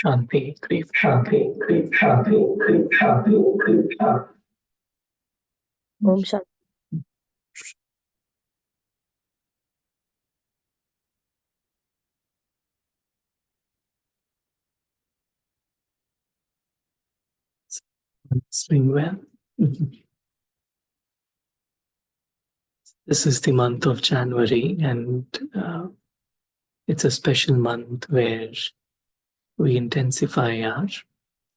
Shanti, grief, Shanti, grief, Shanti, grief, Shanti, grief, Shanti. Om Shanti. It's doing well. This is the month of January, and it's a special month where we intensify our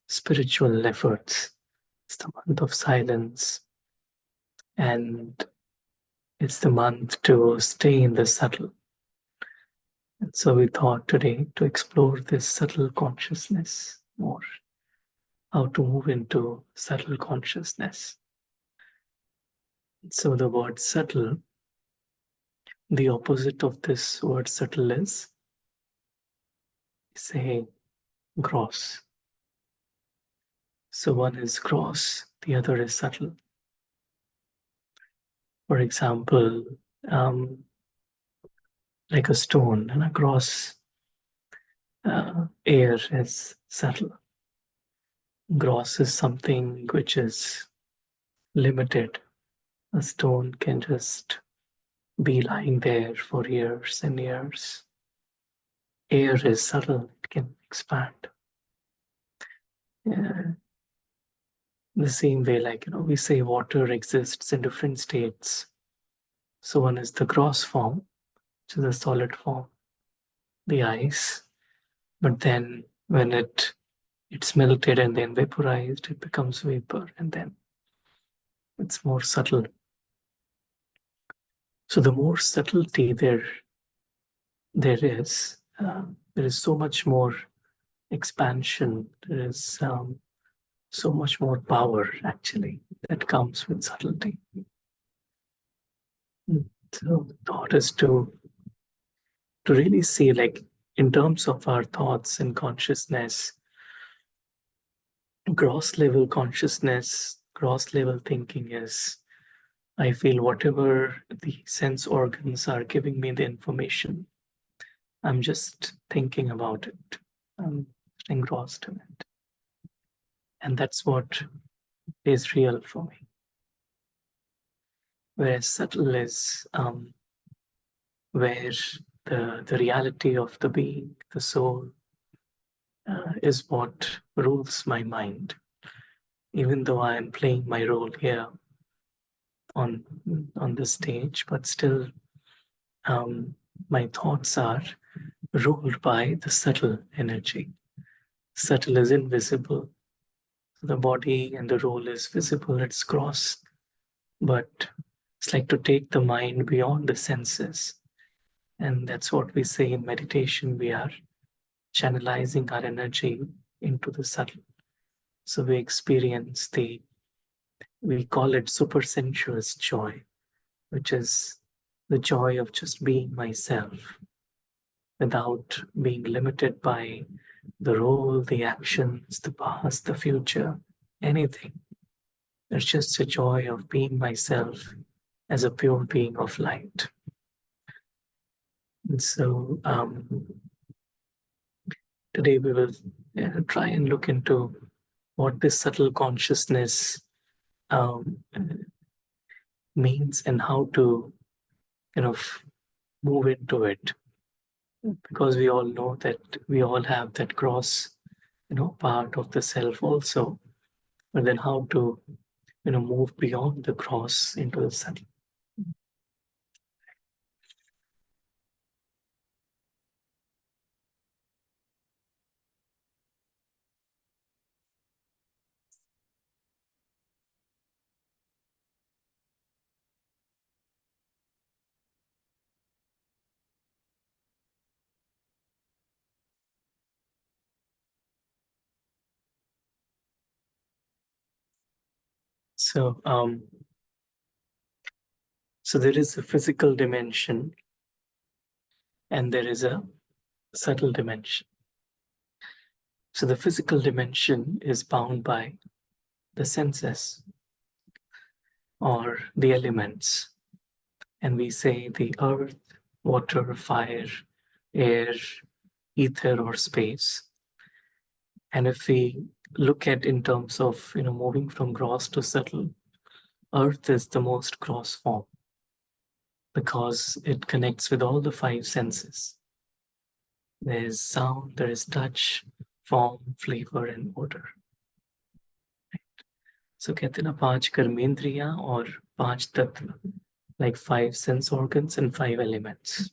spiritual efforts. It's the month of silence, and it's the month to stay in the subtle. And so we thought today to explore this subtle consciousness more, how to move into subtle consciousness. So the word subtle, the opposite of this word subtle is, say, gross. So one is gross, the other is subtle. For example, like a stone and a gross air is subtle. Gross is something which is limited. A stone can just be lying there for years and years. Air is subtle, it can expand. The same way, like, we say water exists in different states. So one is the gross form, which is a solid form, the ice. But then when it's melted and then vaporized, it becomes vapor, and then it's more subtle. So the more subtlety there is so much more expansion. There is so much more power actually that comes with subtlety. So the thought is to really see, like, in terms of our thoughts and consciousness, gross level consciousness, gross level thinking is, I feel, whatever the sense organs are giving me the information, I'm just thinking about it. I'm engrossed in it. And that's what is real for me. Whereas subtle is where the reality of the being, the soul, is what rules my mind. Even though I am playing my role here on the stage, but still my thoughts are ruled by the subtle energy. Subtle is invisible. The body and the role is visible, it's gross. But it's like to take the mind beyond the senses. And that's what we say in meditation. We are channelizing our energy into the subtle. So we experience we call it supersensuous joy, which is the joy of just being myself without being limited by the role, the actions, the past, the future, anything. It's just a joy of being myself as a pure being of light. And so today we will try and look into what this subtle consciousness means and how to kind of move into it. Because we all know that we all have that gross, part of the self also. But then how to, move beyond the gross into the subtle. So, so there is a physical dimension and there is a subtle dimension. So the physical dimension is bound by the senses or the elements. And we say the earth, water, fire, air, ether, or space. And if we look at in terms of moving from gross to subtle, earth is the most gross form because it connects with all the five senses. There is sound, there is touch, form, flavor, and odor. So कहते हैं ना 5 कर्मेंद्रियां और 5 तत्व, like 5 sense organs and 5 elements.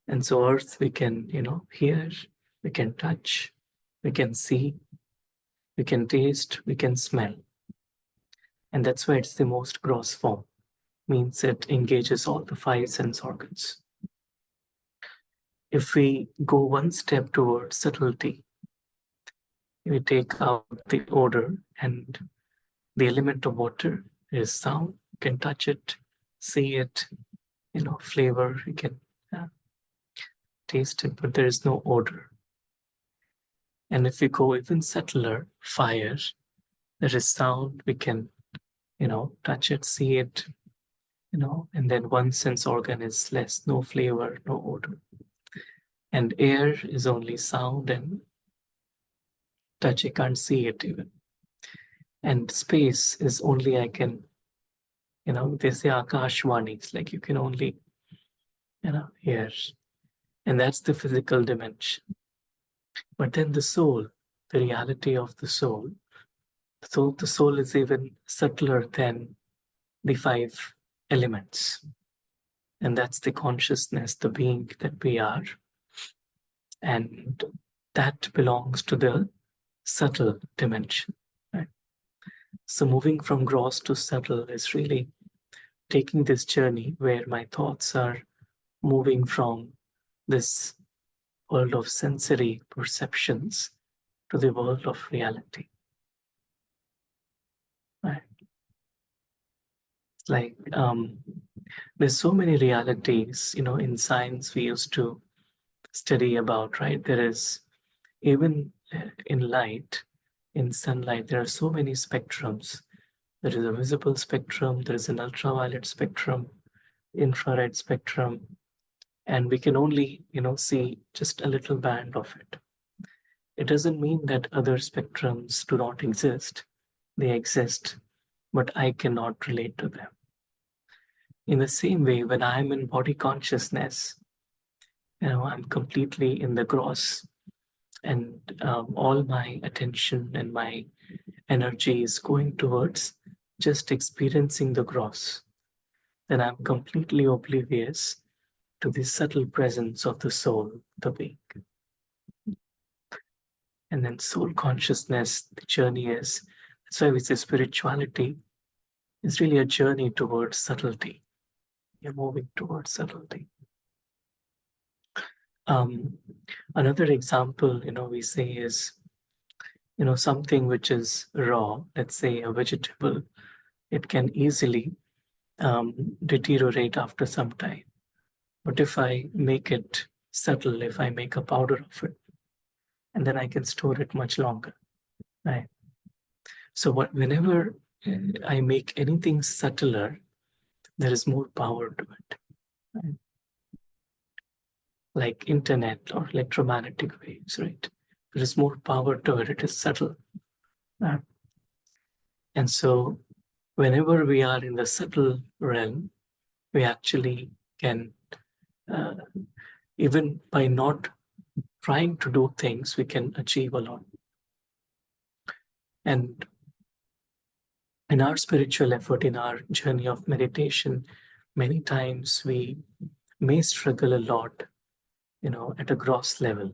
And so earth we can hear, we can touch, we can see, we can taste, we can smell. And that's why it's the most gross form, means it engages all the 5 sense organs. If we go one step towards subtlety, we take out the odor, and the element of water is sound. You can touch it, see it, flavor, you can taste it, but there is no odor. And if we go even subtler, fire, there is sound, we can touch it, see it, and then one sense organ is less, no flavor, no odor. And air is only sound and touch, I can't see it even. And space is only I can, they say Akashvani, it's like you can only, hear. And that's the physical dimension. But then the soul, the reality of the soul, so the soul is even subtler than the 5 elements. And that's the consciousness, the being that we are. And that belongs to the subtle dimension. Right? So moving from gross to subtle is really taking this journey where my thoughts are moving from this world of sensory perceptions to the world of reality. Right? It's like there's so many realities, in science we used to study about, right? There is even in light, in sunlight, there are so many spectrums. There is a visible spectrum, there is an ultraviolet spectrum, infrared spectrum, and we can only, see just a little band of it. It doesn't mean that other spectrums do not exist. They exist, but I cannot relate to them. In the same way, when I'm in body consciousness, I'm completely in the gross, and all my attention and my energy is going towards just experiencing the gross, then I'm completely oblivious to the subtle presence of the soul, the being. And then soul consciousness, the journey is, that's why we say spirituality is really a journey towards subtlety. You're moving towards subtlety. Another example, we say is, something which is raw, let's say a vegetable, it can easily deteriorate after some time. But if I make it subtle, if I make a powder of it, and then I can store it much longer, right? So whenever I make anything subtler, there is more power to it, right? Like internet or electromagnetic waves, right? There is more power to it. It is subtle. And so whenever we are in the subtle realm, we actually can, even by not trying to do things, we can achieve a lot. And in our spiritual effort, in our journey of meditation, many times we may struggle a lot, at a gross level.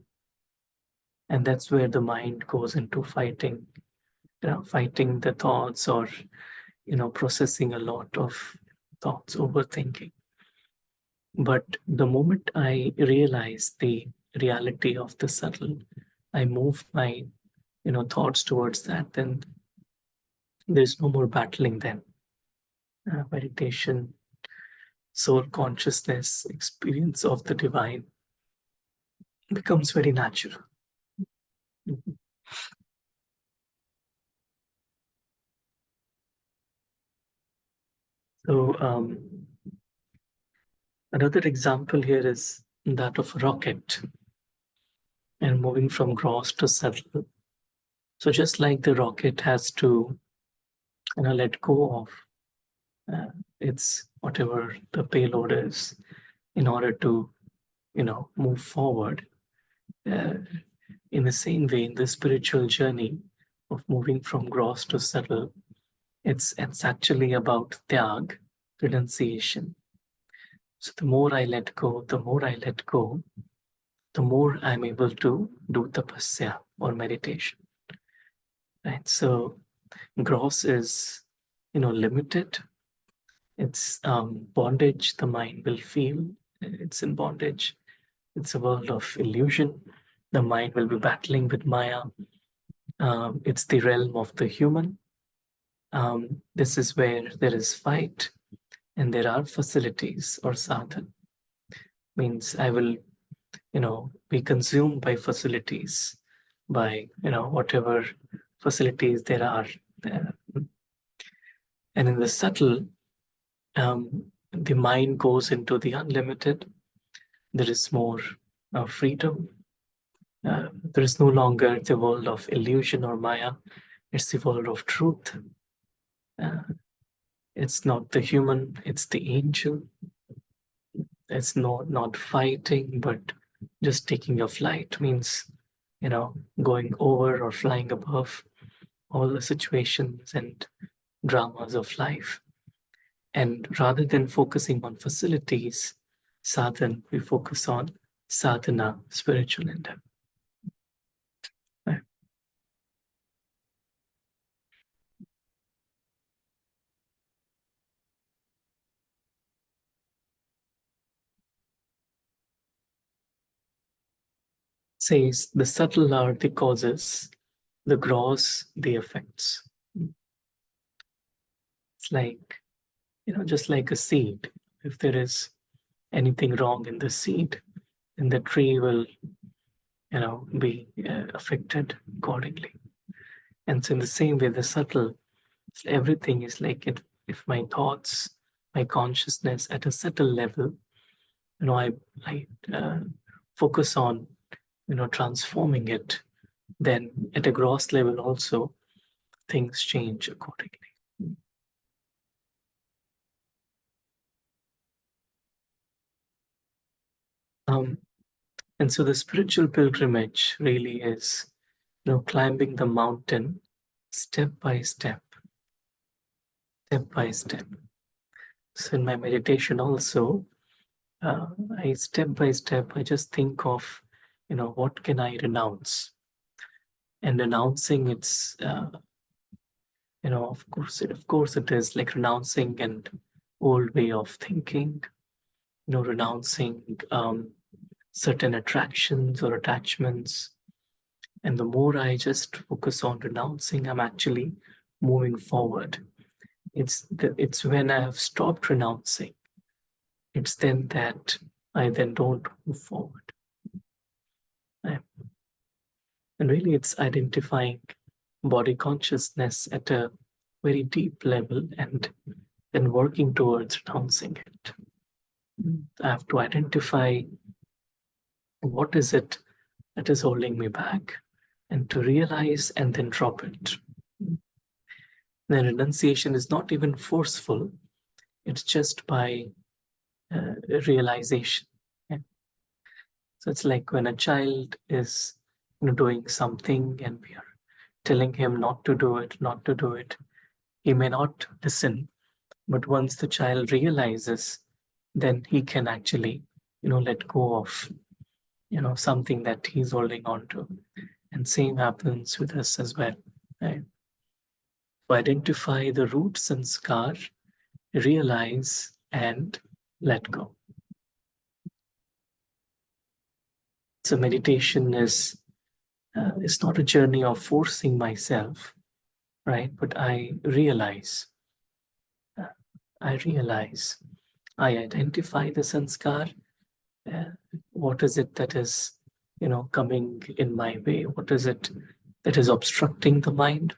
And that's where the mind goes into fighting, fighting the thoughts, or, processing a lot of thoughts, overthinking. But the moment I realize the reality of the subtle, I move my, thoughts towards that, then there's no more battling then. Meditation, soul consciousness, experience of the divine becomes very natural. So another example here is that of a rocket. and moving from gross to subtle. So just like the rocket has to, let go of its whatever the payload is in order to, move forward. In the same way, in the spiritual journey of moving from gross to subtle, it's actually about tyag, renunciation. So the more I let go, the more I'm able to do tapasya or meditation. Right. So gross is, limited. It's bondage. The mind will feel it's in bondage. It's a world of illusion. The mind will be battling with Maya. It's the realm of the human. This is where there is fight and there are facilities or sadhana. Means I will, be consumed by facilities, by, whatever facilities there are there. And in the subtle, the mind goes into the unlimited. There is more freedom. There is no longer the world of illusion or Maya. It's the world of truth. It's not the human, it's the angel. It's not fighting, but just taking a flight means, going over or flying above all the situations and dramas of life. And rather than focusing on facilities, sadhana, we focus on sadhana, spiritual endeavor. Right. Says the subtle are the causes, the gross the effects. It's like, just like a seed. If there is anything wrong in the seed, then the tree will, be affected accordingly. And so in the same way, the subtle, everything is like it. If my thoughts, my consciousness at a subtle level, I focus on, transforming it, then at a gross level also, things change accordingly. And so the spiritual pilgrimage really is, climbing the mountain step by step, step by step. So in my meditation also, I step by step, I just think of, what can I renounce? And renouncing, it's, of course it is like renouncing an old way of thinking, renouncing certain attractions or attachments. And the more I just focus on renouncing, I'm actually moving forward. It's when I have stopped renouncing, it's then that I then don't move forward. And really it's identifying body consciousness at a very deep level and then working towards renouncing it. I have to identify what is it that is holding me back and to realize and then drop it. The renunciation is not even forceful. It's just by realization. Yeah. So it's like when a child is doing something and we are telling him not to do it, not to do it. He may not listen, but once the child realizes, then he can actually, let go of, something that he's holding on to. And same happens with us as well. Right? To identify the root sanskar, realize and let go. So meditation is it's not a journey of forcing myself, right? But I realize, I identify the sanskar. What is it that is, coming in my way? What is it that is obstructing the mind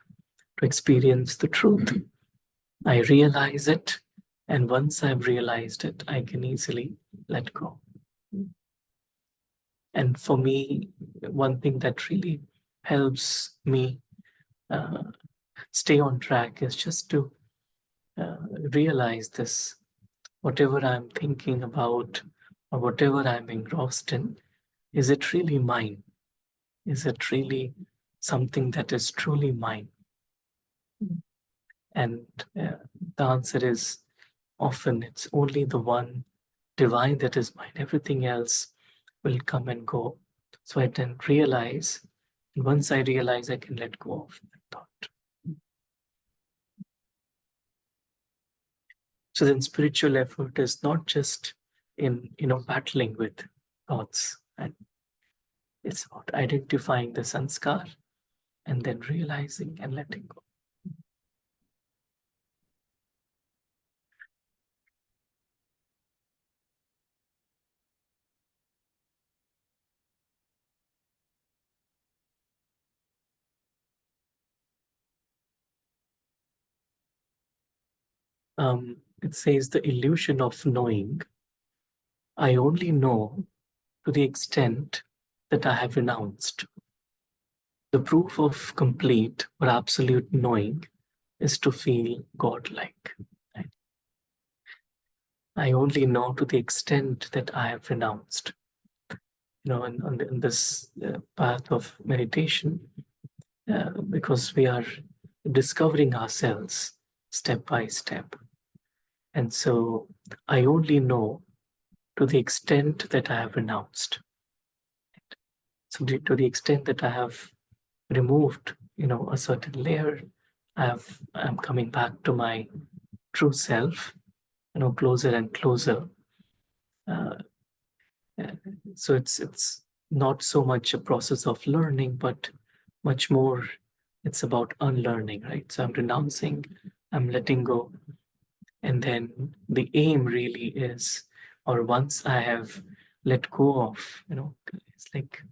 to experience the truth? I realize it, and once I've realized it, I can easily let go. And for me, one thing that really helps me stay on track is just to realize this. Whatever I'm thinking about or whatever I'm engrossed in, is it really mine? Is it really something that is truly mine? And the answer is often it's only the one divine that is mine. Everything else will come and go. So I then realize, and once I realize, I can let go of that thought. So then spiritual effort is not just in battling with thoughts, and it's about identifying the sanskar and then realizing and letting go. It says the illusion of knowing. I only know to the extent that I have renounced. The proof of complete or absolute knowing is to feel godlike. Right? I only know to the extent that I have renounced. In this path of meditation, because we are discovering ourselves step by step. And so I only know to the extent that I have renounced. So to the extent that I have removed, a certain layer, I'm coming back to my true self, closer and closer. Uh, so it's not so much a process of learning, but much more it's about unlearning, right? So I'm renouncing, I'm letting go. And then the aim really is, or once I have let go of, it's like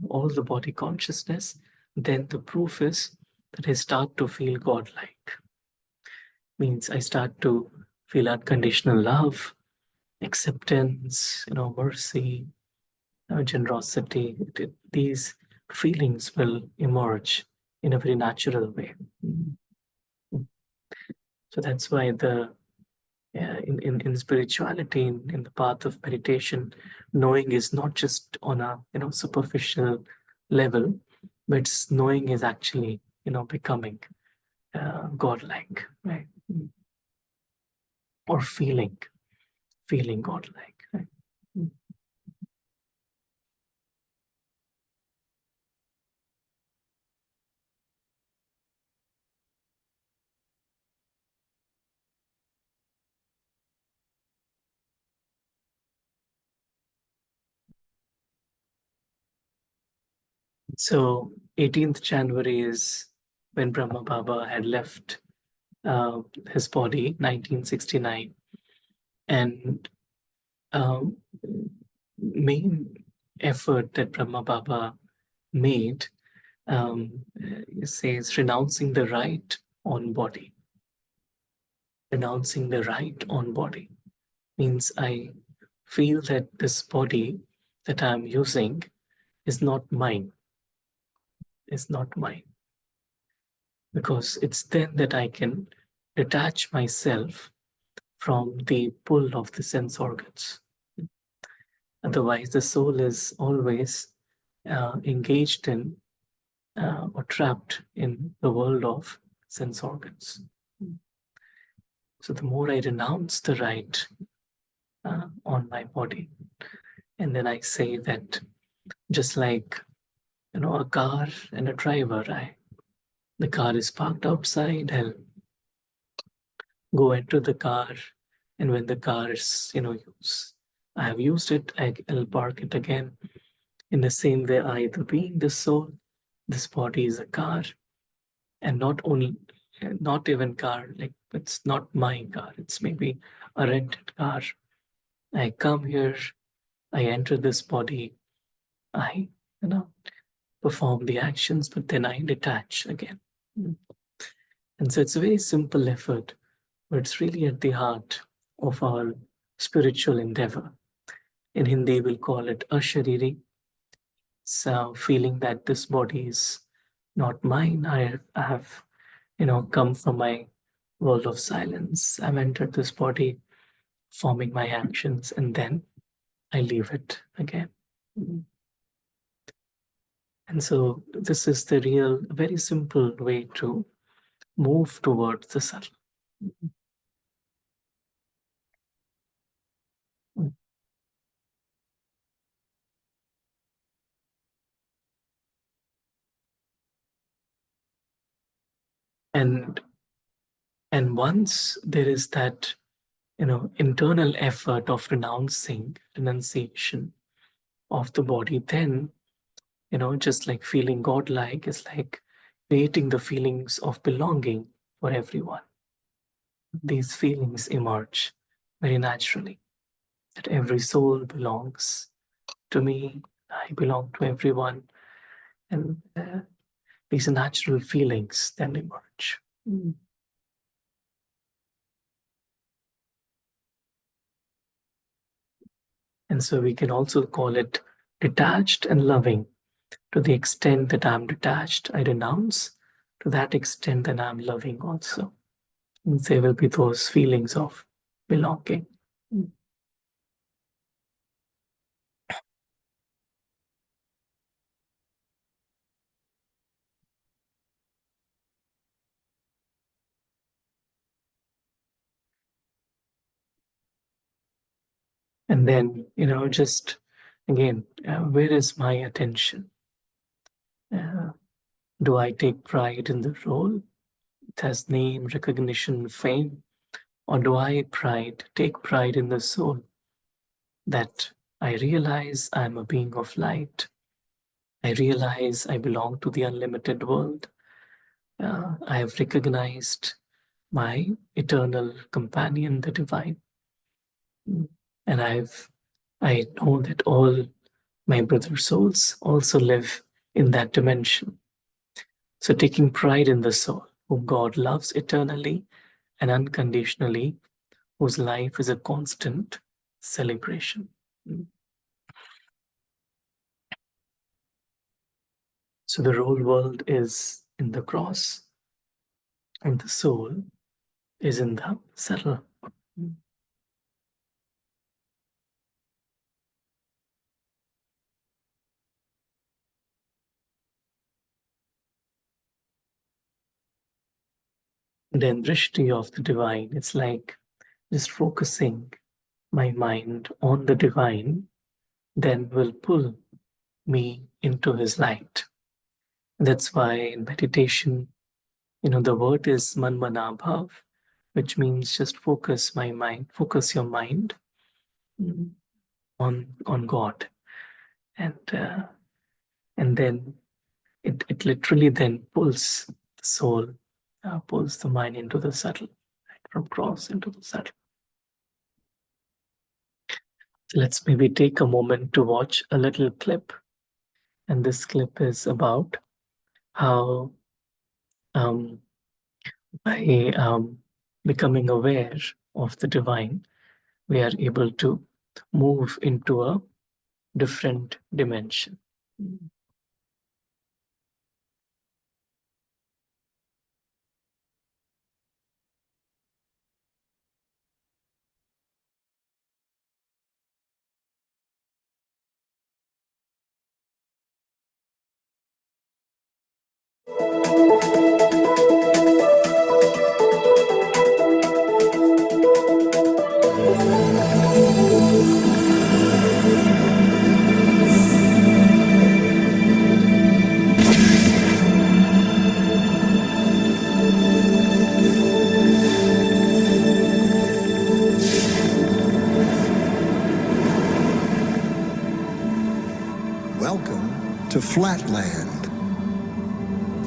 all the body consciousness, then the proof is that I start to feel godlike. Means I start to feel unconditional love, acceptance, mercy, generosity. These feelings will emerge in a very natural way. So that's why in spirituality, in the path of meditation, knowing is not just on a superficial level, but knowing is actually becoming godlike, right? Or feeling godlike, right? So 18th January is when Brahma Baba had left his body, 1969, and um, main effort that Brahma Baba made says renouncing the right on body. Renouncing the right on body means I feel that this body that I'm using is not mine. Is not mine. Because it's then that I can detach myself from the pull of the sense organs. Otherwise, the soul is always engaged in or trapped in the world of sense organs. So the more I renounce the right on my body, and then I say that just like a car and a driver, the car is parked outside, I'll go into the car, and when the car is I have used it, I'll park it again. In the same way, I, the being, the soul, this body is a car, and not even car, like it's not my car, it's maybe a rented car. I come here, I enter this body, I perform the actions, but then I detach again. And so it's a very simple effort, but it's really at the heart of our spiritual endeavor. In Hindi, we'll call it ashariri. So feeling that this body is not mine. I have, come from my world of silence. I've entered this body, forming my actions, and then I leave it again. And so this is the real, very simple way to move towards the subtle. And once there is that, internal effort of renunciation of the body, then, just like feeling godlike is like creating the feelings of belonging for everyone. These feelings emerge very naturally, that every soul belongs to me, I belong to everyone, and these natural feelings then emerge. And so we can also call it detached and loving. To the extent that I'm detached, I renounce. To that extent, that I'm loving also. And there will be those feelings of belonging. And then, just again, where is my attention? Do I take pride in the role? It has name, recognition, fame. Or do I take pride in the soul? That I realize I'm a being of light. I realize I belong to the unlimited world. I have recognized my eternal companion, the divine. And I know that all my brother souls also live in that dimension. So taking pride in the soul, whom God loves eternally and unconditionally, whose life is a constant celebration. So the whole world is in the cross, and the soul is in the subtle. Then drishti of the divine, it's like just focusing my mind on the divine, then will pull me into his light. That's why in meditation, the word is manmanabhav, which means just focus your mind on God. And then it literally then pulls the soul, pulls the mind into the subtle, right, from cross into the subtle. So let's maybe take a moment to watch a little clip. And this clip is about how by becoming aware of the divine, we are able to move into a different dimension. Welcome to Flatland,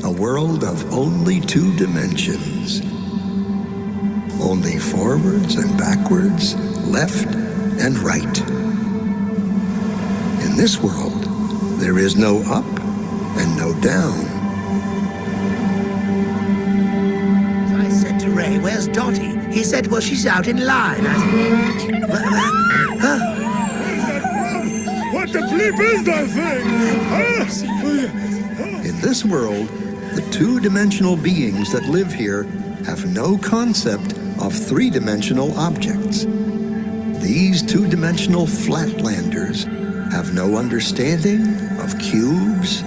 a world of only two dimensions. Only forwards and backwards, left and right. In this world, there is no up and no down. I said to Ray, "Where's Dottie?" He said, "Well, she's out in line." I said, What the bleep is that thing? In this world, the two-dimensional beings that live here have no concept of three-dimensional objects. These two-dimensional flatlanders have no understanding of cubes,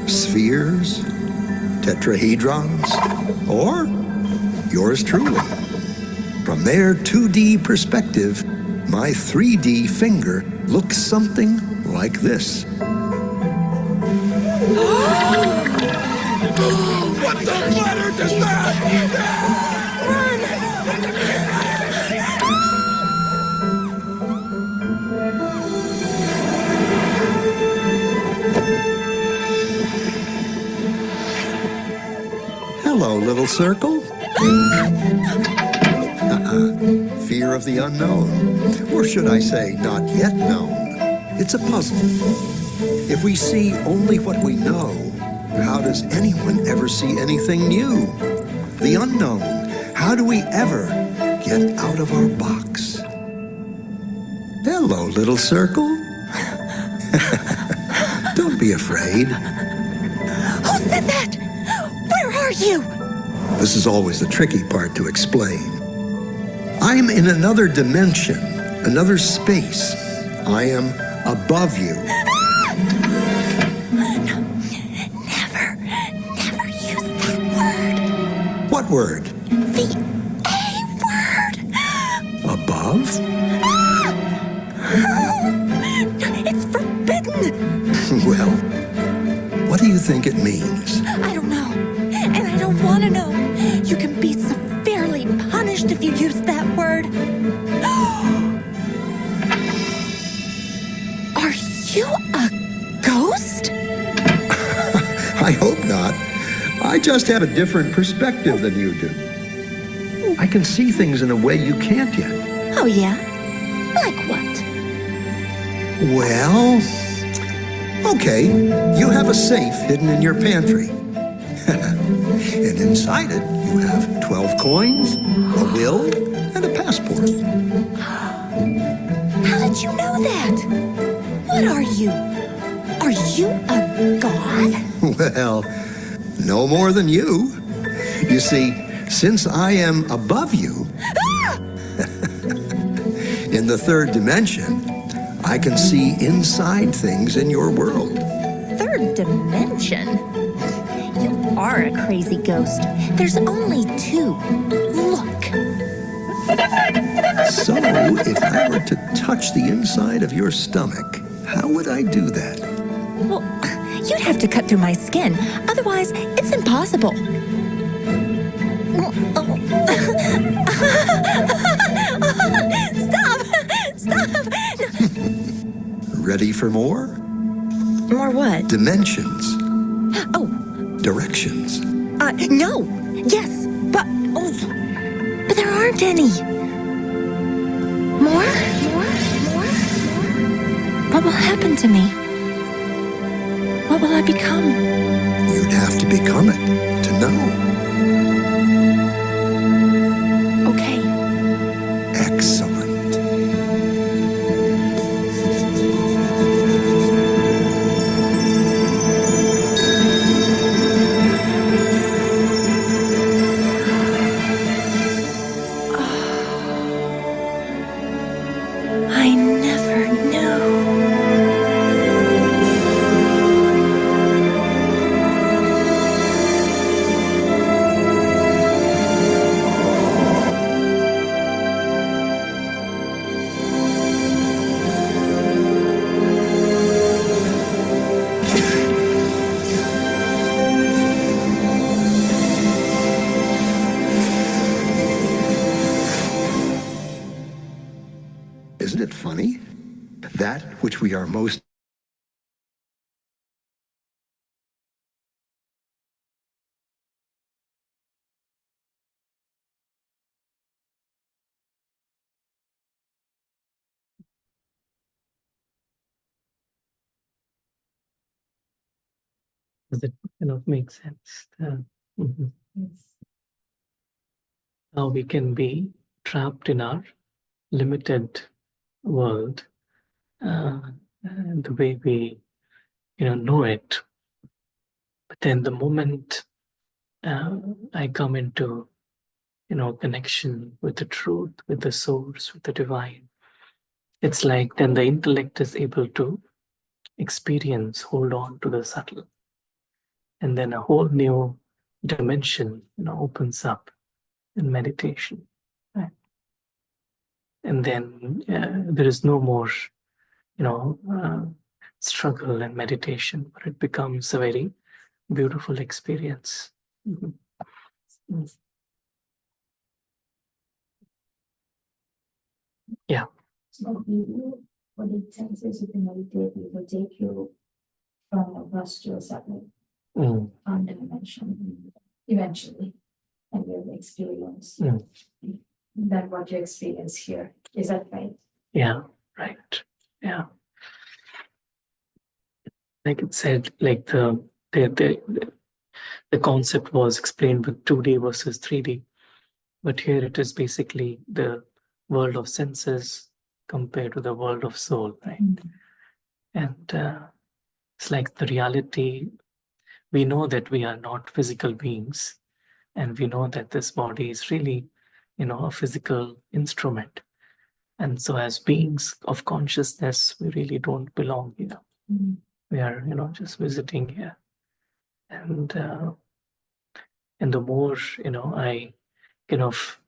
spheres, tetrahedrons, or yours truly. From their 2D perspective, my 3D finger looks something like this. What the bladder does that? Hello, little circle. Fear of the unknown, or should I say, not yet known. It's a puzzle. If we see only what we know, how does anyone ever see anything new? The unknown. How do we ever get out of our box? Hello, little circle. Don't be afraid. Who said that? Where are you? This is always the tricky part to explain. I'm in another dimension, another space. I am above you. No, never use that word. What word? The A word. Above? It's forbidden. Well, what do you think it means? I don't know, and I don't want to know. You can be severely punished if you use that word. Are you a ghost? I hope not. I just have a different perspective than you do. I can see things in a way you can't yet. Oh, yeah? Like what? Well, okay, you have a safe hidden in your pantry. And inside it, you have 12 coins, a will, and a passport. How did you know that? What are you? Are you a god? Well, no more than you. You see, since I am above you, in the third dimension, I can see inside things in your world. Third dimension? You are a crazy ghost. There's only two. Look. So, if I were to touch the inside of your stomach, how would I do that? Well, you'd have to cut through my skin. Otherwise, it's impossible. Stop! Stop! Ready for more? More what? Dimensions. Oh, Directions. no. Yes, but there aren't any. More? What will happen to me? What will I become? You'd have to become it to know. Okay. Excellent. I never knew. Isn't it funny? That which we are most Does it kind of make sense? Mhm. How we can be trapped in our limited world, the way we, know it. But then the moment I come into, connection with the truth, with the source, with the divine, it's like then the intellect is able to experience, hold on to the subtle. And then a whole new dimension, opens up in meditation. Right? And then there is no more, struggle and meditation, but it becomes a very beautiful experience. Mhm. Mm. Yeah. So you, for the senses you can meditate, it will take you from a bus to a separate Mm. dimension eventually, and you'll experience Mm. than what you experience here. Is that right? Yeah, right. Yeah. Like it said, like the concept was explained with 2D versus 3D, but here it is basically the world of senses compared to the world of soul, right? And it's like the reality. We know that we are not physical beings, and we know that this body is really, a physical instrument. And so, as beings of consciousness, we really don't belong here. We are, just visiting here. And the more, I kind of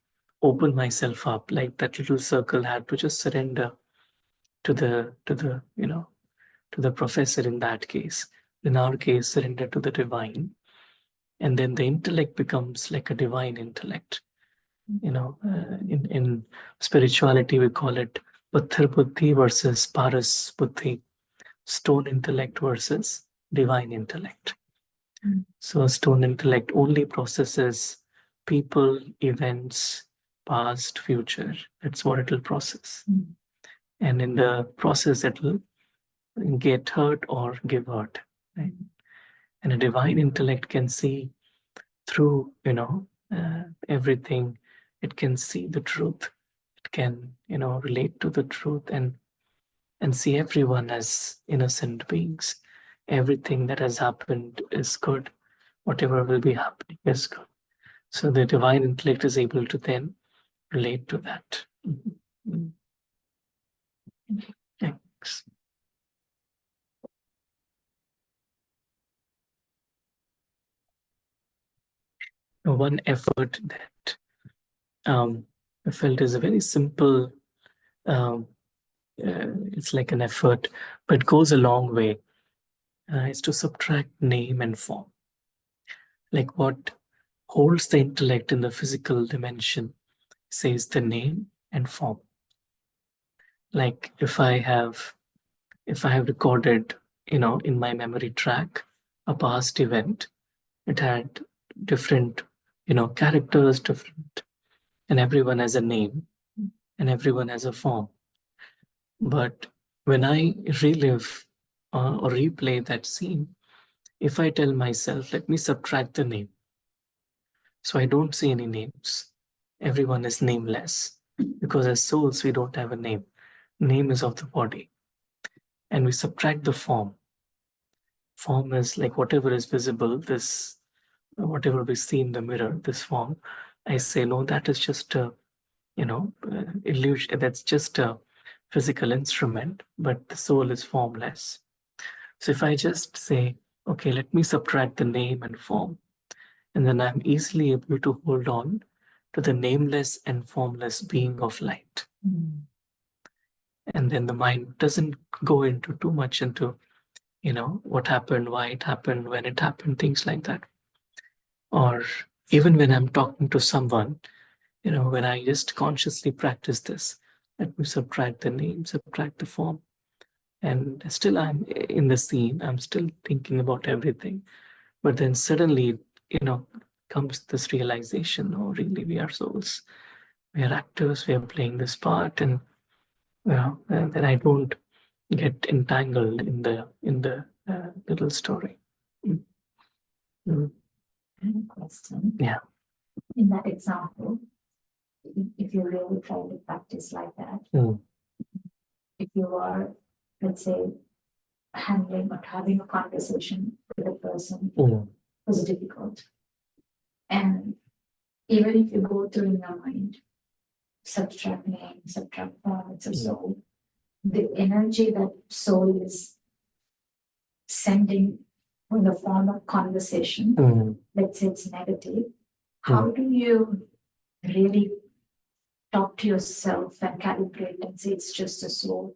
open myself up, like that little circle had to just surrender to the, to the professor in that case. In our case, surrender to the divine. And then the intellect becomes like a divine intellect. In spirituality, we call it Patthar Buddhi versus Paras Buddhi, stone intellect versus divine intellect. So stone intellect only processes people, events, past, future. That's what it will process. And in the process, it will get hurt or give hurt. Right? And a divine intellect can see through, everything. It can see the truth. It can, relate to the truth and see everyone as innocent beings. Everything that has happened is good. Whatever will be happening is good. So the divine intellect is able to then relate to that. Mhm. Thanks. One effort that I felt is a very simple, it's like an effort, but goes a long way, is to subtract name and form. Like what holds the intellect in the physical dimension says the name and form. Like if I have recorded, in my memory track, a past event, it had different, characters, different, and everyone has a name and everyone has a form. But when I relive or replay that scene, if I tell myself, let me subtract the name, so I don't see any names. Everyone is nameless because as souls, we don't have a name. Name is of the body. And we subtract the form. Form is like whatever is visible, this, whatever we see in the mirror, this form. I say, no, that is just a, illusion. That's just a physical instrument, but the soul is formless. So if I just say, okay, let me subtract the name and form, and then I'm easily able to hold on to the nameless and formless being of light. And then the mind doesn't go into too much into, what happened, why it happened, when it happened, things like that. Or even when I'm talking to someone, when I just consciously practice this, let me subtract the name, subtract the form. And still I'm in the scene, I'm still thinking about everything. But then suddenly, comes this realization, oh, really, we are souls. We are actors, we are playing this part. And, and then I don't get entangled in the little story. Mm. Mm. I have a question. Yeah. In that example, if you really try to practice like that, Mm. if you are let's say, handling or having a conversation with a person Mm. was difficult. And even if you go through in your mind, subtract name, subtract form, it's a soul. The energy that soul is sending in the form of conversation, Mm. let's say it's negative, how do you really talk to yourself and calibrate and say it's just a soul?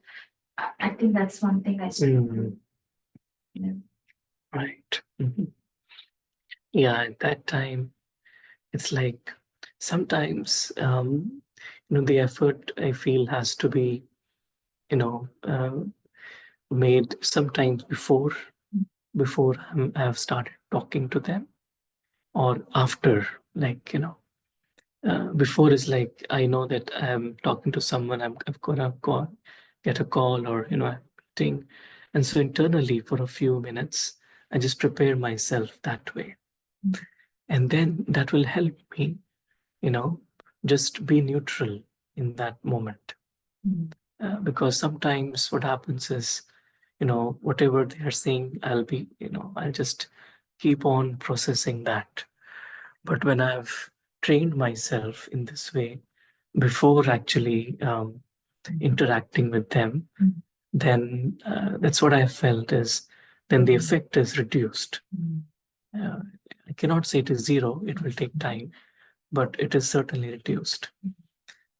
I think that's one thing I struggle with. You know? Right. Mhm. Yeah, at that time, it's like sometimes, the effort I feel has to be, made sometimes before I've started talking to them, or after, like, before is like I know that I'm talking to someone, I've gonna get a call, or I'm meeting, and so internally for a few minutes, I just prepare myself that way, and then that will help me, just be neutral in that moment, because sometimes what happens is, whatever they are saying, I'll just keep on processing that. But when I've trained myself in this way before actually interacting with them, then that's what I felt is then the effect is reduced. I cannot say it is zero, it will take time, but it is certainly reduced.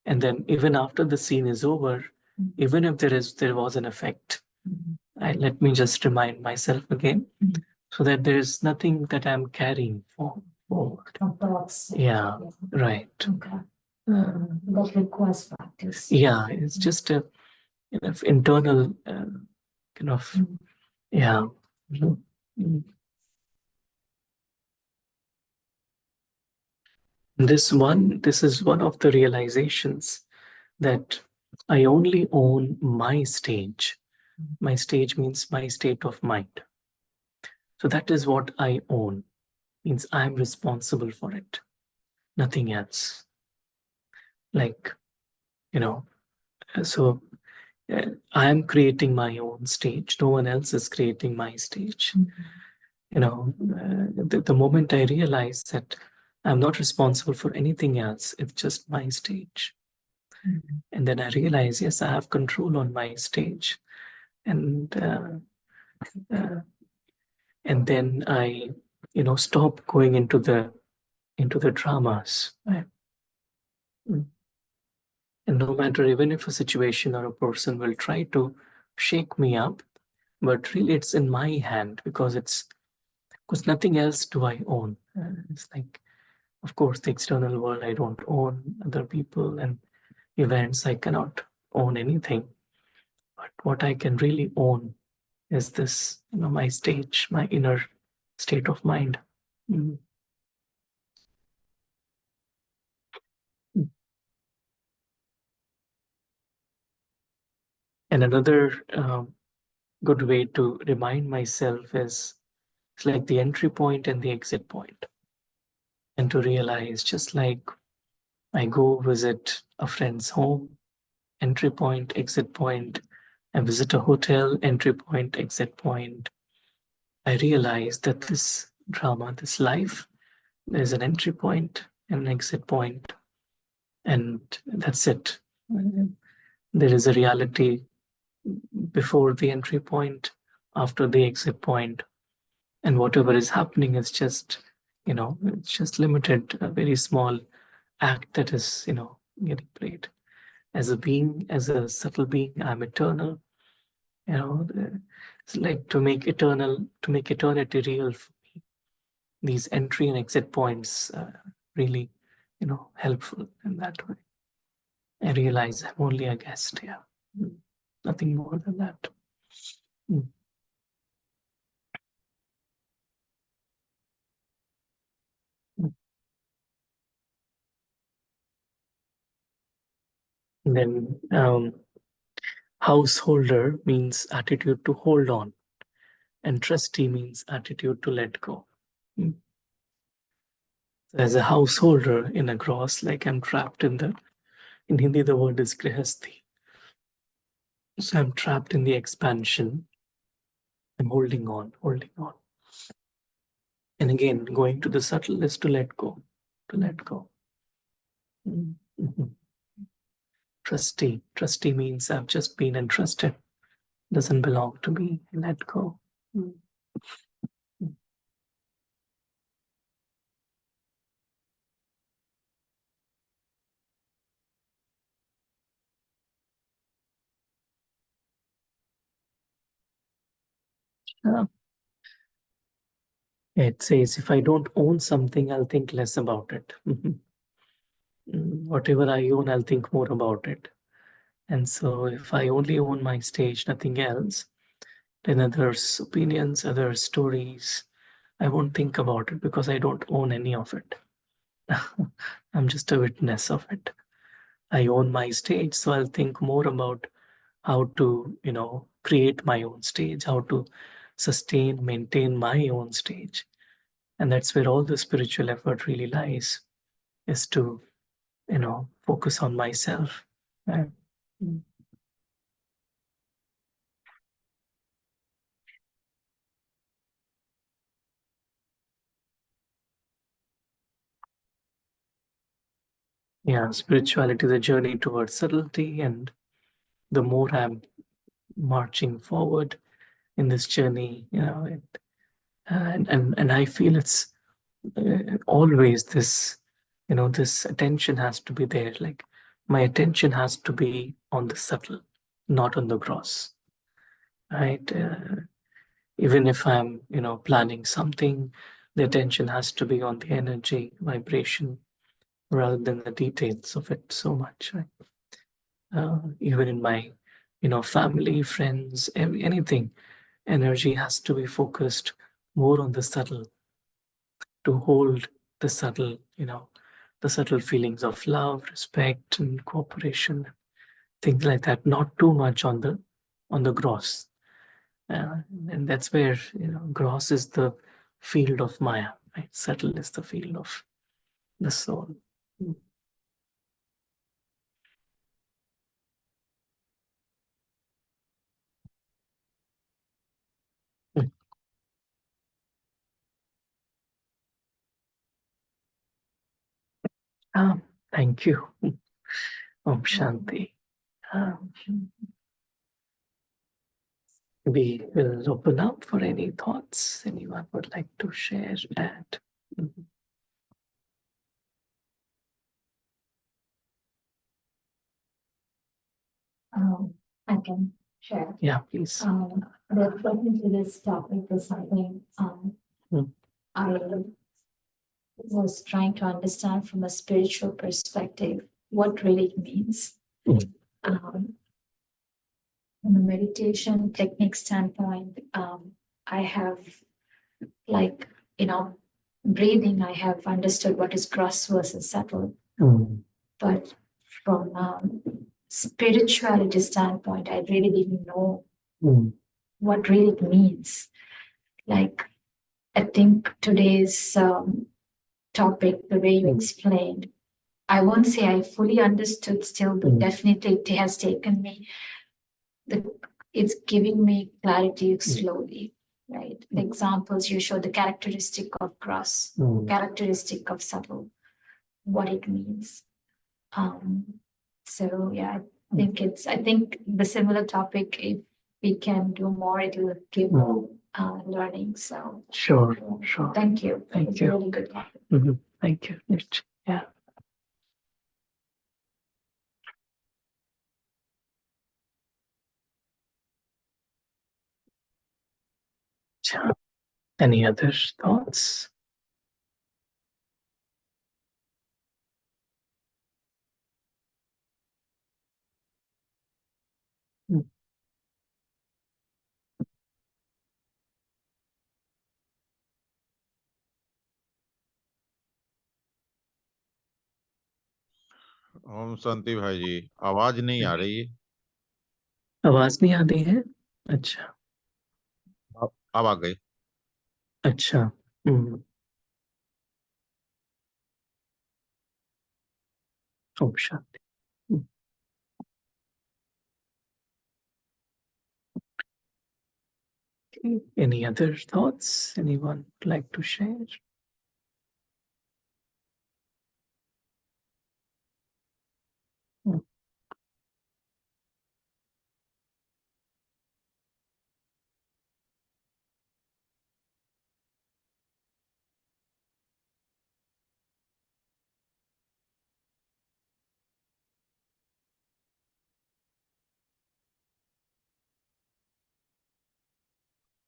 And then even after the scene is over, even if there was an effect, let me just remind myself again, so that there's nothing that I'm carrying forward. From thoughts. Yeah, right. Okay. That requires practice. Yeah, it's just a internal kind of, yeah. Mhm. Mm. This is one of the realizations that I only own my stage. My stage means my state of mind. So that is what I own, means I'm responsible for it, nothing else. Like, so I am creating my own stage. No one else is creating my stage. The moment I realize that I'm not responsible for anything else, it's just my stage. And then I realize, yes, I have control on my stage. And then I, stop going into the dramas. Right? And no matter, even if a situation or a person will try to shake me up, but really it's in my hand, because nothing else do I own. It's like, of course, the external world I don't own, other people and events I cannot own anything. But what I can really own is this, my stage, my inner state of mind. Mm. And another good way to remind myself is, it's like the entry point and the exit point. And to realize, just like I go visit a friend's home, entry point, exit point. I visit a hotel, entry point, exit point. I realize that this drama, this life, there's an entry point and an exit point, and that's it. There is a reality before the entry point, after the exit point, and whatever is happening is just, it's just limited, a very small act that is, getting played. As a being, as a subtle being, I'm eternal. It's like to make eternity real for me. These entry and exit points really, helpful in that way. I realize I'm only a guest here. Nothing more than that. Mm. And then householder means attitude to hold on, and trustee means attitude to let go. As a householder in a gross, like I'm trapped in Hindi the word is grihasthi. So I'm trapped in the expansion. I'm holding on, holding on. And again, going to the subtle is to let go, to let go. Mhm. Trustee. Trustee means I've just been entrusted. Doesn't belong to me. Let go. Mm. Uh, It says if I don't own something, I'll think less about it. Whatever I own, I'll think more about it. And so if I only own my stage, nothing else, then others' opinions, other stories, I won't think about it because I don't own any of it. I'm just a witness of it. I own my stage, so I'll think more about how to, create my own stage, how to sustain, maintain my own stage. And that's where all the spiritual effort really lies, is to, focus on myself. Right? Mm. Yeah, spirituality is a journey towards subtlety, and the more I'm marching forward in this journey, and I feel it's always this, this attention has to be there. Like my attention has to be on the subtle, not on the gross, right? Even if I'm, planning something, the attention has to be on the energy, vibration, rather than the details of it so much, right? Even in my, family, friends, anything, energy has to be focused more on the subtle, to hold the subtle, the subtle feelings of love, respect, and cooperation, things like that. Not too much on the gross, and that's where gross is the field of Maya, right? Subtle is the field of the soul. Mm. Mm. Ah, thank you. Om Shanti. Um, we will open up for any thoughts anyone would like to share, add. Mhm. I can share. Yeah, please. Referring to this topic is something Mm. I was trying to understand from a spiritual perspective what really it means. Mm. From a meditation technique standpoint, I have like, breathing, I have understood what is gross versus subtle. Mm. But from spirituality standpoint, I really didn't know Mm. what really it means. Like, I think today's topic, the way you explained, I won't say I fully understood still, but definitely it has taken me, it's giving me clarity slowly, right? The examples you showed, the characteristic of gross, characteristic of subtle, what it means. So yeah, I think the similar topic, if we can do more, it will give more learning. So Sure, sure. thank you. Thank It's you. a really good topic. Thank you, Nirj. Yeah. Sure. Any other thoughts? Mm. Om Shanti भाई जी, आवाज नहीं आ रही है। आवाज नहीं आती है? अच्छा, अब आ गई। अच्छा। हम्म। Om Shanti. Okay. Any other thoughts anyone would like to share?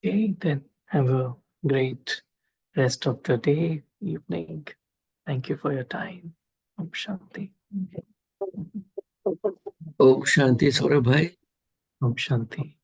Okay, then have a great rest of the day, evening. Thank you for your time. Om Shanti. Om Shanti Saurabh भाई Om Shanti.